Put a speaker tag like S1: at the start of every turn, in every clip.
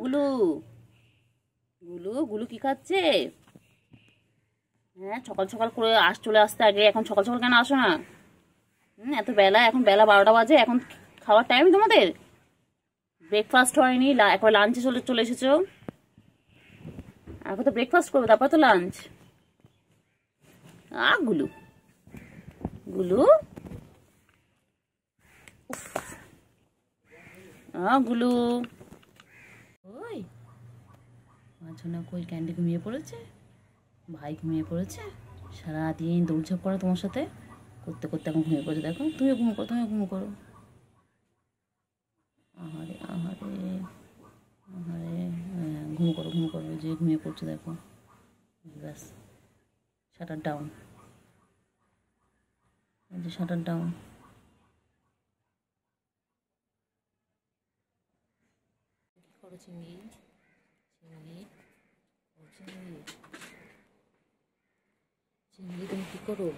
S1: গুলু গুলু গুলু কি খাচ্ছে? হ্যাঁ, সকাল সকাল করে চলে আসতে আগে, এখন সকাল সকাল কেন আসো না? এত বেলা, এখন বেলা 12টা বাজে, এখন খাওয়ার টাইম তোমাদের? ব্রেকফাস্ট হয়নি, এখন লাঞ্চে চলে চলে এসেছো। এখন তো ব্রেকফাস্ট করবে, তারপর তো লাঞ্চ। গুলু গুলু গুলু ওই মাঝনা কই? ক্যান্ডি ঘুমিয়ে পড়েছে, ভাই ঘুমিয়ে পড়েছে, সারাদিন দৌড়ঝাঁপ করো তোমার সাথে করতে করতে এখন ঘুমিয়ে পড়েছে। দেখো, তুমিও ঘুমো করো, তুমিও ঘুমো করো। আহারে আহারে আহারে, ঘুমো করো ঘুমো করো, যে ঘুমিয়ে পড়ছে দেখো। ব্যাস, শাটার ডাউন, যে শাটার ডাউন। কি করো চিংড়ি? চিংড়ি ও চিংড়ি, চিংড়ি তুমি কি করো?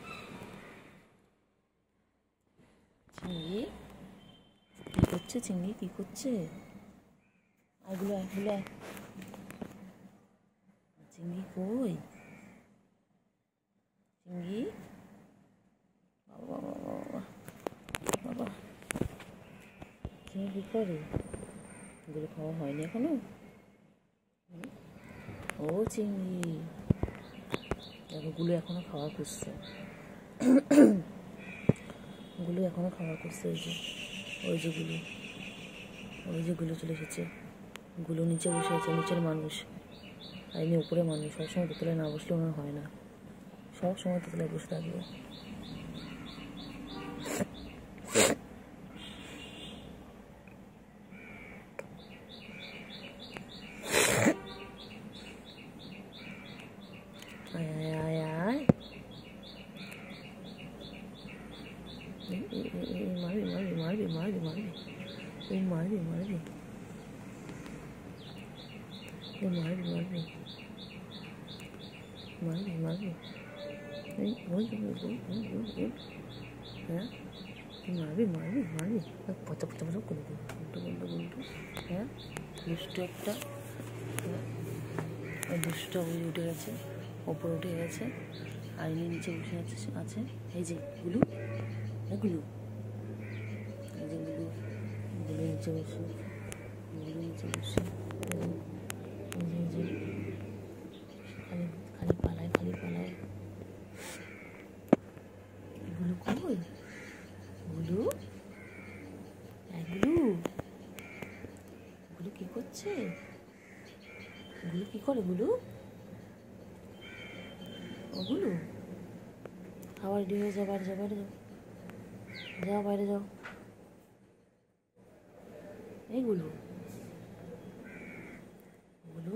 S1: চিংড়ি কি করছে? চিংড়ি কি করছে? এগুলো এগুলো চিংড়ি কই? চিংড়ি বাবা বাবা বাবা বাবা, চিংড়ি কি করে? এগুলো খাওয়া হয়নি এখনো? ও চিংড়ি, দেখো গুলো এখনো খাওয়ার খুঁজছে, গুলো এখনো খাওয়ার খুঁজছে। ওই যে গুলো, ওই যে গুলো চলে এসেছে। গুলো নিচে বসে আছে, নিচের মানুষ আর ইনি উপরে মানুষ। সবসময় দোতলায় না বসলে ওনার হয় না, সবসময় দোতলায় বসে থাকবে। আয় আয় আয়, মারবি মারবি মারবি মারবি মারবি, তুই মারবি মারবি মারবি মারবি মারবি মারবি, হ্যাঁ তুই মারবি মারবি মারবি, পচা পচা পচা করে দেবো গুলটু গুলটু গুলটু। হ্যাঁ, দুষ্ট একটা, দুষ্ট ওই উঠে গেছে, ওপরে উঠে গেছে, আর ইনি নিচে বসে আছে। এই যে গুলু, গুলু, এই যে গুলু, গুলু নিচে বসে, গুলু নিচে বসে, খালি খালি পালায়, খালি পালায়। গুলু কই? গুলু, গুলু, গুলু কি করছে? গুলু কি করে? গুলু ও গুলু, খাবার রেডি হয়ে যাও, বাইরে যাও, বাইরে যাও, যাও বাইরে যাও। এই গুলু, গুলু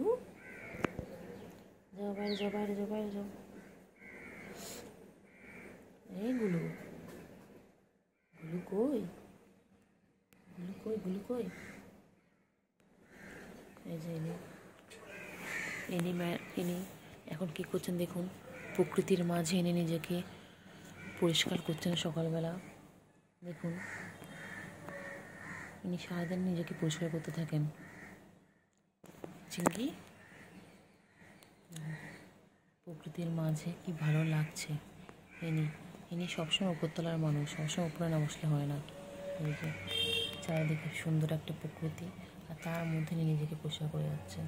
S1: যাও বাইরে যাও, বাইরে যাও, বাইরে যাও। এই গুলু, গুলু কই? গুলু কই? গুলু কই? এই যে ইনি এখন কি করছেন দেখুন, প্রকৃতির মাঝে এনে নিজেকে পরিষ্কার করছেন সকালবেলা। দেখুন, ইনি সারাদিন নিজেকে পরিষ্কার করতে থাকেন। চিংড়ি, প্রকৃতির মাঝে কি ভালো লাগছে। ইনি সবসময় উপরতলার মানুষ, সবসময় উপরে না বসলে হয় না। এই যে চারিদিকে সুন্দর একটা প্রকৃতি, আর তার মধ্যে ইনি নিজেকে পরিষ্কার করে যাচ্ছেন।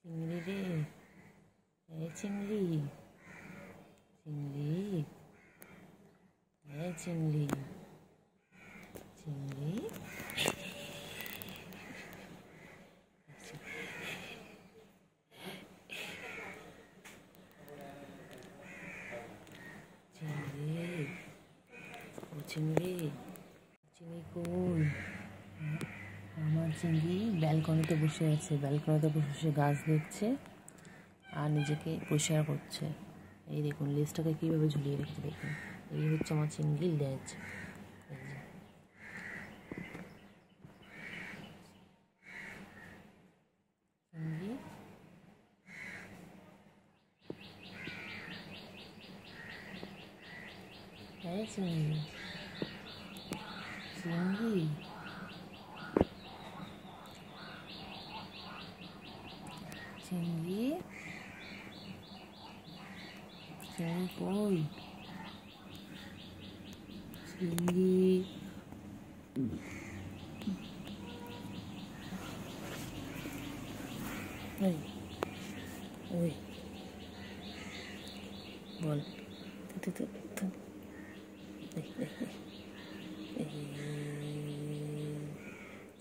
S1: চিংড়ি রে, এই চিংড়ি, চিংড়ি, এই চিংড়ি, চিংড়ি, চিংড়ি, ও চিংড়ি, চিংড়ি কই? আমার চিংড়ি ব্যালকনিতে বসে আছে, ব্যালকনিতে বসে গাছ দেখছে আর নিজেকে পরিষ্কার করছে। এই দেখুন লেজটাকে কীভাবে ঝুলিয়ে রেখে, দেখুন এই হচ্ছে আমার চিংড়ির লেজ। চিংড়ি এই চিংড়ি চিংড়ি চিংড়ি চিংড়ি কই চিংড়ি ওই ওই বল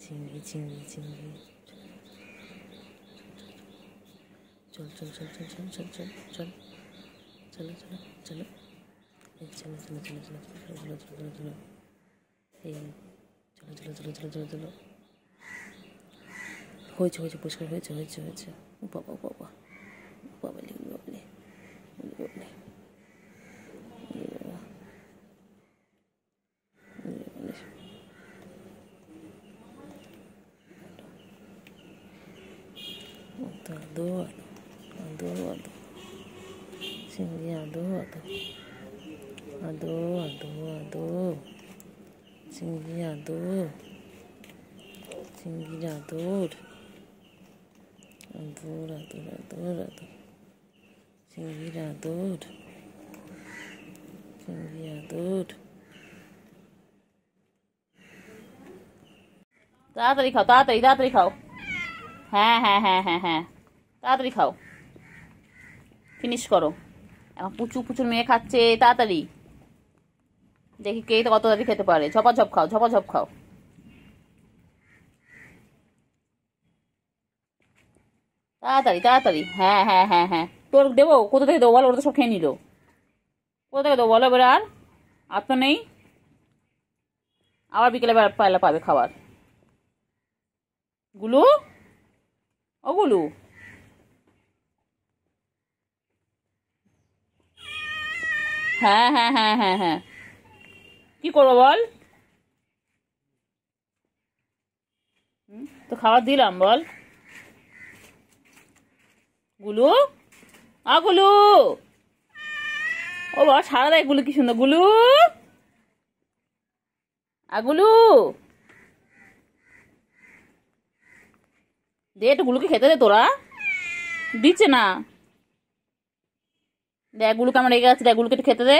S1: চিংড়ি চিংড়ি চিংড়ি চল চল চল চল চল চল চল চল চলো চলো চলো এই চলো চলো চলো চলো চলো চলো চলো চলো এই চলো চলো চলো চলো চলো চলো হয়েছে হয়েছে পরিষ্কার হয়েছে হয়েছে হয়েছে ও বাবা বাবা বাবালে বাবালে বাবালে Ado, ado, ado, চিংড়ি ado, ado, ado, ado, ado, চিংড়ি ado, চিংড়ি আদর, আদর, আদর, আদর, আদর, চিংড়ি আদর, চিংড়ি আদর। তাড়াতাড়ি খাও, তাড়াতাড়ি তাড়াতাড়ি খাও। হ্যাঁ হ্যাঁ হ্যাঁ হ্যাঁ হ্যাঁ তাড়াতাড়ি খাও, ফিনিশ করো। এখন পুচু পুচুর মেয়ে খাচ্ছে, তাড়াতাড়ি দেখি কে তো কত তাড়াতাড়ি খেতে পারে। ঝপাঝপ খাও, ঝপাঝপ খাও। তাড়াতাড়ি তাড়াতাড়ি, হ্যাঁ হ্যাঁ হ্যাঁ হ্যাঁ। তোর দেবো, কোথা থেকে দেবো বলো? ওরা তো সব খেয়ে নিল। কোথা থেকে দেবো বলো? এবার আর তো নেই। আবার বিকেলে পায়লা পাবে খাবার। গুলু, ও গুলু, হ্যাঁ হ্যাঁ হ্যাঁ হ্যাঁ হ্যাঁ কি করবো বল? তো খাবার দিলাম, বল গুলু। গুলু, ও বাবা সারা দেয় গুলু, কি সুন্দর গুলু। গুলু দে একটু, গুলুকে খেতে দে। তোরা দিচ্ছে না। দেখ গুলুকে আমার রেগে আছে, দেখ গুলুকে একটু খেতে দে।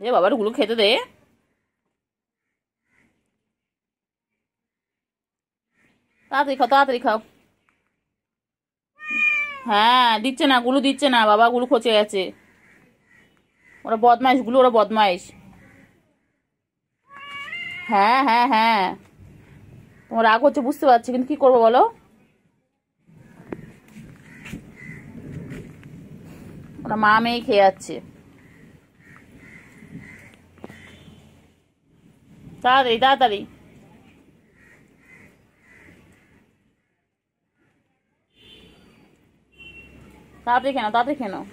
S1: দে বাবা একটু গুলুকে খেতে দে। তাড়াতাড়ি খাও, তাড়াতাড়ি খাও। হ্যাঁ দিচ্ছে না, গুলু দিচ্ছে না বাবা, গুলু খচে গেছে। ওরা বদমাইশ গুলো, ওরা বদমাইশ। হ্যাঁ হ্যাঁ হ্যাঁ তোমার রাগ হচ্ছে বুঝতে পারছি, কিন্তু কি করবো বলো? ওরা মা মেয়ে খেয়ে যাচ্ছে। তাড়াতাড়ি তাড়াতাড়ি, তাড়াতাড়ি খেয়ে নাও, তাড়াতাড়ি খেয়ে নাও,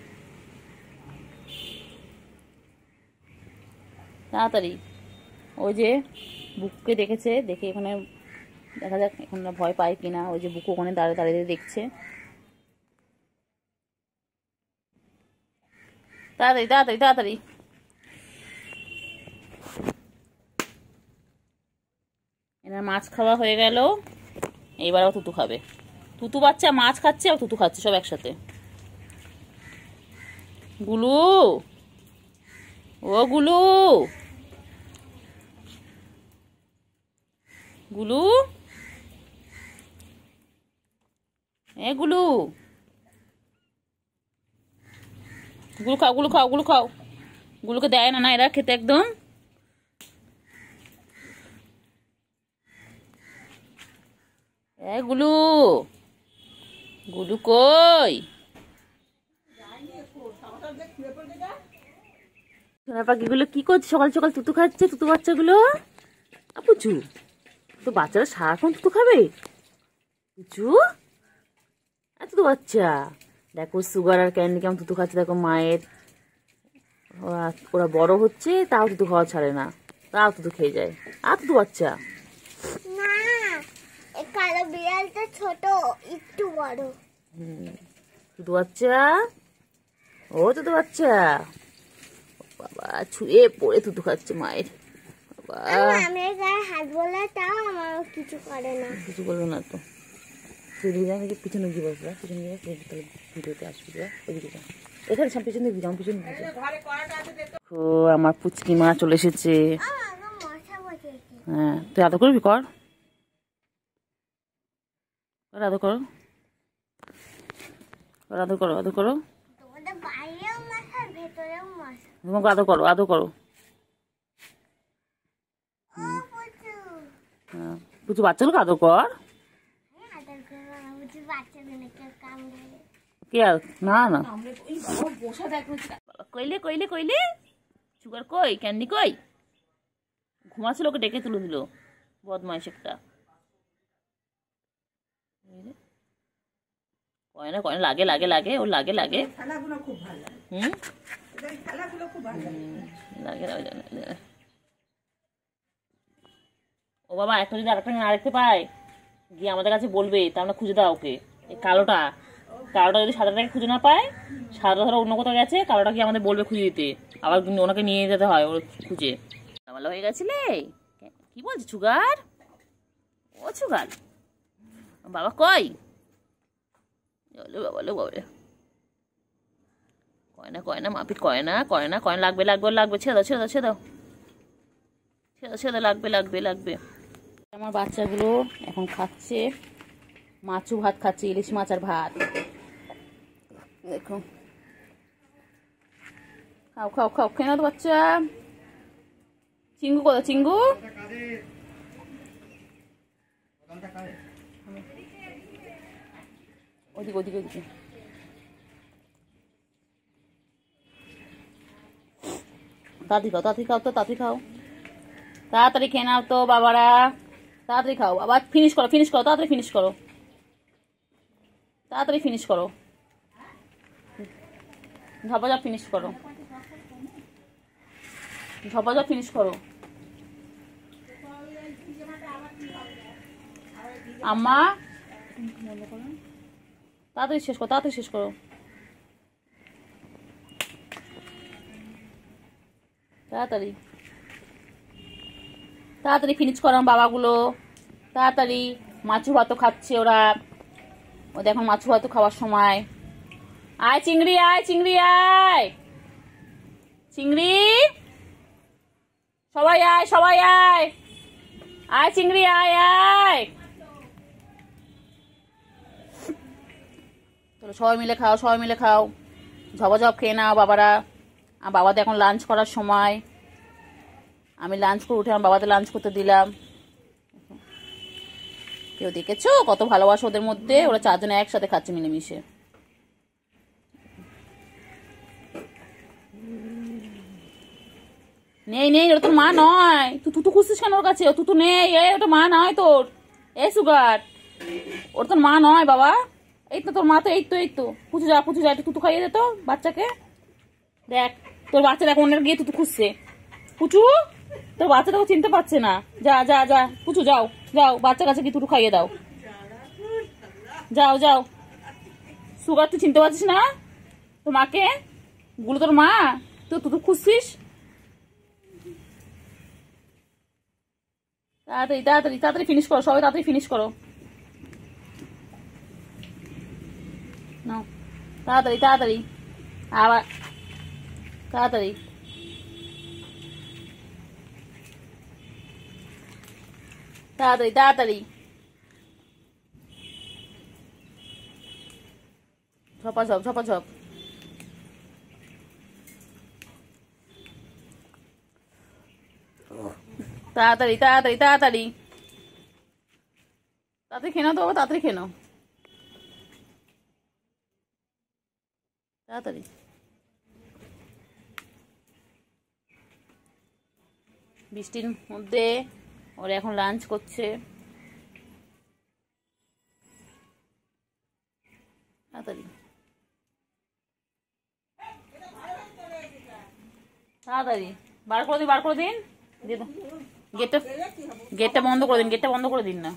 S1: তাড়াতাড়ি। ওই যে বুককে দেখেছে, দেখে এখানে দেখা যাক এখন ভয় পায় কিনা। ওই যে বুক ওখানে দাঁড়িয়ে দাঁড়িয়ে দেখছে। তাড়াতাড়ি তাড়াতাড়ি তাড়াতাড়ি। এনার মাছ খাওয়া হয়ে গেল, এইবারও তুতু খাবে। তুতু বাচ্চা মাছ খাচ্ছে আর তুতু খাচ্ছে সব একসাথে। গুলু, ও গুলু, গুলু, গুলু, গুলু খাও, গুলু খাও, গুলু খাও। গুলুকে দেয় না, না এরা খেতে একদম। গুলু, গুলু কই? সোনা পাখিগুলো কি করছে? সকাল সকাল তুতু খাচ্ছে, তুতু বাচ্চাগুলো। পুচু, তো বাচ্চারা সারাক্ষণ তুতু খাবে? পুচু, এত তো বাচ্চা দেখো, সুগার আর ক্যান্ডি কেমন তুতু খাচ্ছে দেখো মায়ের। ওরা বড় হচ্ছে তাও তুতু খাওয়া ছাড়ে না, তাও তুতু খেয়ে যায়। আর তুতু বাচ্চা
S2: না, কালো বিড়ালটা ছোট, একটু বড়।
S1: দুধু বাচ্চা, ও দুধু বাচ্চা, বাবা ছুঁয়ে পড়ে দুধু খাচ্ছে মায়ের।
S2: আমি গায়ে হাত বলে তাও আমার কিছু করে না,
S1: কিছু বলবো না তো। তুই পিছনে গিয়ে বসবা, পিছনে গিয়ে ভিডিওতে আসবি, ওইদিকে যা, এখানে সব পিছনে দিবি, আমার পিছনে। ও আমার পুচকি মা চলে এসেছে। হ্যাঁ তুই আদর করবি, কর আদর করো, আদর করো, আদর করো, তোমাকে আদর করো, আদর করো। হ্যাঁ পুচু বাচ্চাগুলোকে আদর কর। কে না না কইলে কইলে কইলে সুগার কই, ক্যান্ডি কই, ঘুমাচ্ছিল, ওকে ডেকে তুলে দিল, বদমাইশ একটা। কয়না কয়না লাগে লাগে লাগে, ওর লাগে লাগে। হুম লাগে লাগে। ও বাবা একটা যদি আরেকটা না দেখতে পায় গিয়ে আমাদের কাছে বলবে, তা আমরা খুঁজে দাও ওকে। এই কালোটা, কালোটা যদি সাদাটাকে খুঁজে না পায়, সাদাটা ধরো অন্য কোথাও গেছে, কালোটা গিয়ে আমাদের বলবে খুঁজে দিতে, আবার ওনাকে নিয়ে যেতে হয় ওর খুঁজে। ভালো হয়ে গেছিলে, কি বলছি সুগার, ও সুগার বাবা কই, বাবা বাবা কয়না কয়না মাপিট, কয়না কয়না কয়না, লাগবে লাগবে লাগবে, ছেড়ে দাও ছেড়ে দাও ছেড়ে দাও ছেড়ে দাও ছেড়ে দাও, লাগবে লাগবে লাগবে। আমার বাচ্চাগুলো এখন খাচ্ছে মাছু ভাত, খাচ্ছে ইলিশ মাছ আর ভাত। দেখো খাও খাও খাও, খেয়ে নাও তো বাচ্চা। চিঙ্গু কোথায়, চিঙ্গু ওদিকে ওদিকে ওদিকে। তাড়াতাড়ি খাও, তাড়াতাড়ি খাও তো, তাড়াতাড়ি খাও, তাড়াতাড়ি খেয়ে নাও তো বাবারা, তাড়াতাড়ি খাও, আবার ফিনিশ করো, ফিনিশ করো, তাড়াতাড়ি ফিনিশ করো, তাড়াতাড়ি ফিনিশ করো, ঝপাঝপ ফিনিশ করো, ঝপাঝপ ফিনিশ করো। আম্মা তাড়াতাড়ি শেষ করো, তাড়াতাড়ি শেষ করো, তাড়াতাড়ি তাড়াতাড়ি ফিনিশ করো বাবাগুলো, তাড়াতাড়ি। মাছু ভাতও খাচ্ছে ওরা, ও দেখো মাছু ভাতও খাওয়ার সময়। আয় চিংড়ি, আয় চিংড়ি, আয় চিংড়ি, সবাই আয়, সবাই আয়, আয় চিংড়ি, আয় আয়। চলো সবাই মিলে খাও, সবাই মিলে খাও, ঝপাঝপ খেয়ে নাও বাবারা। আর বাবাদের এখন লাঞ্চ করার সময়, আমি লাঞ্চ করে উঠে আমার বাবাদের লাঞ্চ করতে দিলাম। কেউ দেখেছো কত ভালোবাসা ওদের মধ্যে, ওরা চারজনে একসাথে খাচ্ছে মিলেমিশে। নেই নেই, ওটা তোর মা নয়, তুই তুতু খুঁজছিস কেন ওর কাছে, তুতু নেই, ওটা মা নয় তোর, এ সুগার, ওর তোর মা নয় বাবা। এই তো তোর মা, তো এই তো এই তো, পুচু যা পুচু যা, একটু তুতু খাইয়ে দে তো বাচ্চাকে। দেখ তোর বাচ্চা দেখ অন্যের গিয়ে তুতু খুঁজছে, পুচু তোর বাচ্চা তোকে চিনতে পারছে না, যা যা যা পুচু যাও যাও, বাচ্চার কাছে কি তুতু খাইয়ে দাও, যাও যাও। সুগার তুই চিনতে পারছিস না তোর মাকে, গুলো তোর মা, তুই তুতু খুঁজছিস। তাড়াতাড়ি তাড়াতাড়ি তাড়াতাড়ি ফিনিশ করো, সবাই তাড়াতাড়ি ফিনিশ করো, নাও তাড়াতাড়ি তাড়াতাড়ি, আবার তাড়াতাড়ি তাড়াতাড়ি তাড়াতাড়ি, ঝপাঝপ ঝপাঝপ। তাড়াতাড়ি তাড়াতাড়ি তাড়াতাড়ি তাড়াতাড়ি খেয়ে নাও তো বাবা, তাড়াতাড়ি খেয়ে নাও, তাড়াতাড়ি। বৃষ্টির মধ্যে ওরা এখন লাঞ্চ করছে, তাড়াতাড়ি তাড়াতাড়ি বার করে দিন, বার করে দিন, গেটটা গেটটা বন্ধ করে দিন, গেটটা বন্ধ করে দিন না।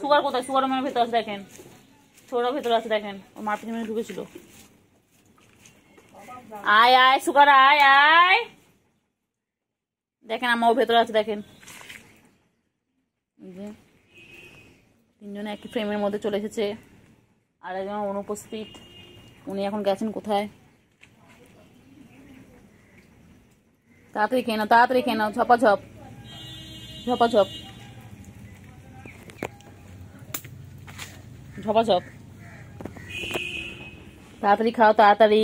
S1: সুগার কোথায়, সুগার রুমের ভেতর দেখেন,
S3: ছোট ভেতরে আছে দেখেন, ওর মার পিছনে ঢুকেছিল। আয় আয় সুগার আয় আয়, দেখেন আমার ও ভেতরে আছে দেখেন। তিনজনে একই ফ্রেমের মধ্যে চলে এসেছে, আর একজন অনুপস্থিত, উনি এখন গেছেন কোথায়। তাড়াতাড়ি খেয়ে নাও, তাড়াতাড়ি খেয়ে নাও, ঝপাঝপ ঝপাঝপ ঝপাঝপ, তাড়াতাড়ি খাও, তাড়াতাড়ি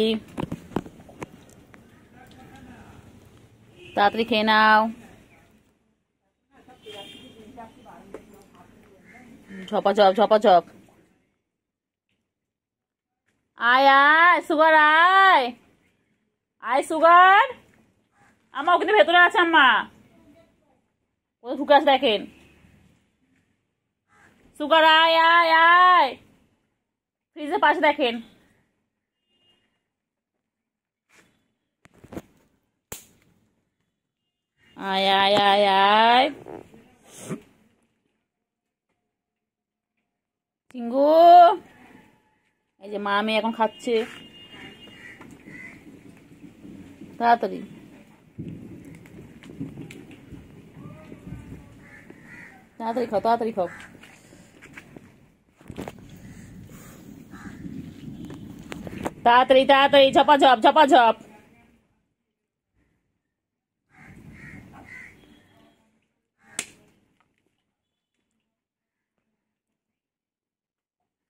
S3: তাড়াতাড়ি খেয়ে নাও, ঝপাঝপ ঝপাঝপ। আয় আয় সুগার আয় আয় সুগার, আম্মা ওখানে ভেতরে আছে, আম্মা কোথায় ঢুকে আছে দেখেন। সুগার আয় আয় আয়, ফ্রিজের পাশে দেখেন। আয় আয় আয় আয় চিঙ্গু, এই যে মা মেয়ে এখন খাচ্ছে, তাড়াতাড়ি তাড়াতাড়ি খাও, তাড়াতাড়ি খাও, তাড়াতাড়ি তাড়াতাড়ি ঝপাঝপ ঝপাঝপ।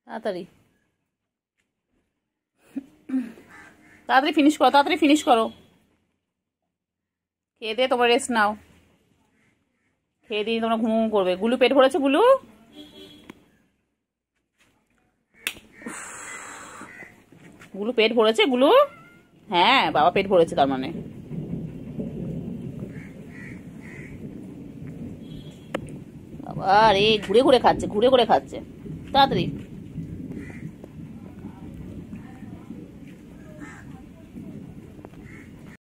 S3: তাড়াতাড়ি তাড়াতাড়ি ফিনিশ করো, তাড়াতাড়ি ফিনিশ করো, খেয়ে দিয়ে তোমরা রেস্ট নাও, খেয়ে দিয়ে তোমরা ঘুম করবে। গুলু পেট ভরেছে, গুলু গুলু পেট ভরেছে, গুলু হ্যাঁ বাবা পেট ভরেছে তার মানে। বাবা রে ঘুরে ঘুরে খাচ্ছে, ঘুরে ঘুরে খাচ্ছে, তাড়াতাড়ি